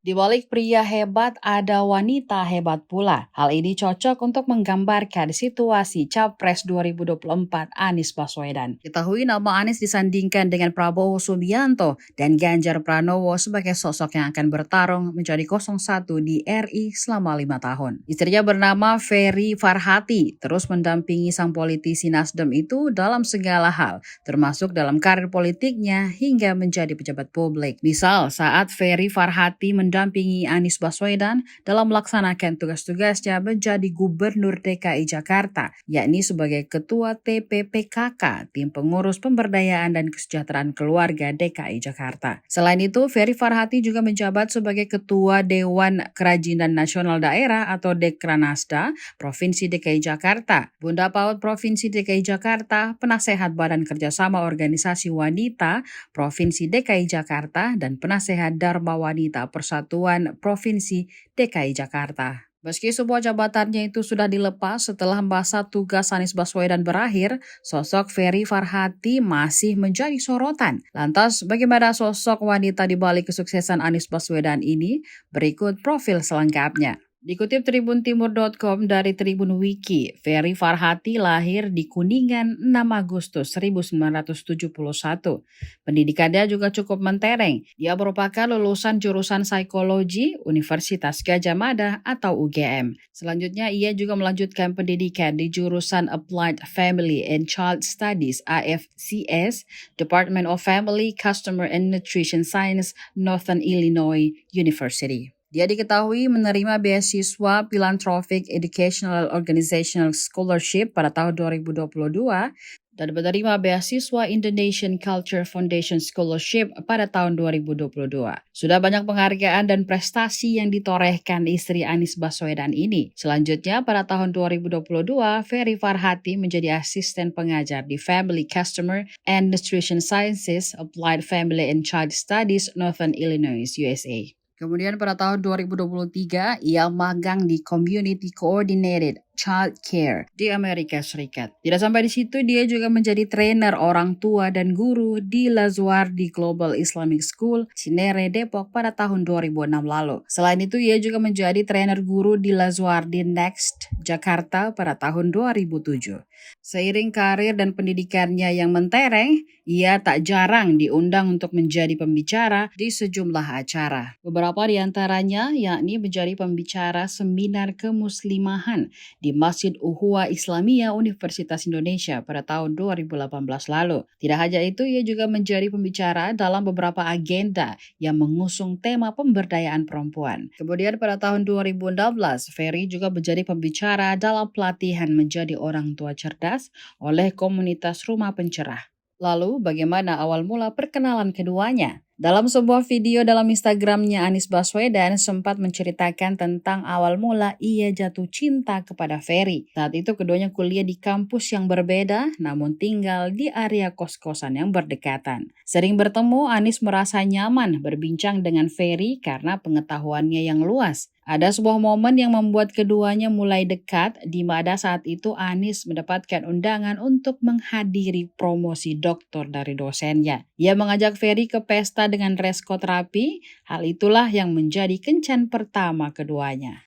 Di balik pria hebat, ada wanita hebat pula. Hal ini cocok untuk menggambarkan situasi Capres 2024 Anies Baswedan. Ketahui nama Anies disandingkan dengan Prabowo Subianto dan Ganjar Pranowo sebagai sosok yang akan bertarung menjadi 01 di RI selama 5 tahun. Istrinya bernama Ferry Farhati, terus mendampingi sang politisi Nasdem itu dalam segala hal, termasuk dalam karir politiknya hingga menjadi pejabat publik. Misal saat Ferry Farhati mendampingi Anies Baswedan dalam melaksanakan tugas-tugasnya menjadi Gubernur DKI Jakarta, yakni sebagai Ketua TPPKK, Tim Pengurus Pemberdayaan dan Kesejahteraan Keluarga DKI Jakarta. Selain itu, Ferry Farhati juga menjabat sebagai Ketua Dewan Kerajinan Nasional Daerah atau Dekranasda Provinsi DKI Jakarta, Bunda PAUD Provinsi DKI Jakarta, Penasehat Badan Kerjasama Organisasi Wanita Provinsi DKI Jakarta, dan Penasehat Dharma Wanita Persatuan Provinsi DKI Jakarta. Meski sebuah jabatannya itu sudah dilepas setelah masa tugas Anies Baswedan berakhir, sosok Ferry Farhati masih menjadi sorotan. Lantas, bagaimana sosok wanita di balik kesuksesan Anies Baswedan ini? Berikut profil selengkapnya. Dikutip tribuntimur.com dari Tribun Wiki, Ferry Farhati lahir di Kuningan 6 Agustus 1971. Pendidikannya juga cukup mentereng. Dia merupakan lulusan jurusan psikologi Universitas Gadjah Mada atau UGM. Selanjutnya, ia juga melanjutkan pendidikan di jurusan Applied Family and Child Studies AFCS, Department of Family, Customer and Nutrition Science, Northern Illinois University. Dia diketahui menerima beasiswa Philanthropic Educational Organizational Scholarship pada tahun 2022 dan menerima beasiswa Indonesian Culture Foundation Scholarship pada tahun 2022. Sudah banyak penghargaan dan prestasi yang ditorehkan istri Anies Baswedan ini. Selanjutnya, pada tahun 2022, Ferry Farhati menjadi asisten pengajar di Family Customer and Nutrition Sciences, Applied Family and Child Studies, Northern Illinois, USA. Kemudian pada tahun 2023, ia magang di Community Coordinated Child Care di Amerika Serikat. Tidak sampai di situ, dia juga menjadi trainer orang tua dan guru di Lazuardi Global Islamic School, Cinere, Depok pada tahun 2006 lalu. Selain itu, ia juga menjadi trainer guru di Lazuardi Next, Jakarta pada tahun 2007. Seiring karir dan pendidikannya yang mentereng, ia tak jarang diundang untuk menjadi pembicara di sejumlah acara. Beberapa di antaranya yakni menjadi pembicara seminar kemuslimahan di Masjid Uhwa Islamiyah Universitas Indonesia pada tahun 2018 lalu. Tidak hanya itu, ia juga menjadi pembicara dalam beberapa agenda yang mengusung tema pemberdayaan perempuan. Kemudian pada tahun 2016, Ferry juga menjadi pembicara dalam pelatihan menjadi orang tua cerdas oleh komunitas Rumah Pencerah. Lalu, bagaimana awal mula perkenalan keduanya? Dalam sebuah video dalam Instagramnya, Anies Baswedan sempat menceritakan tentang awal mula ia jatuh cinta kepada Ferry. Saat itu keduanya kuliah di kampus yang berbeda, namun tinggal di area kos-kosan yang berdekatan. Sering bertemu, Anies merasa nyaman berbincang dengan Ferry karena pengetahuannya yang luas. Ada sebuah momen yang membuat keduanya mulai dekat, di mana saat itu Anies mendapatkan undangan untuk menghadiri promosi doktor dari dosennya. Ia mengajak Ferry ke pesta dengan dress code rapi, hal itulah yang menjadi kencan pertama keduanya.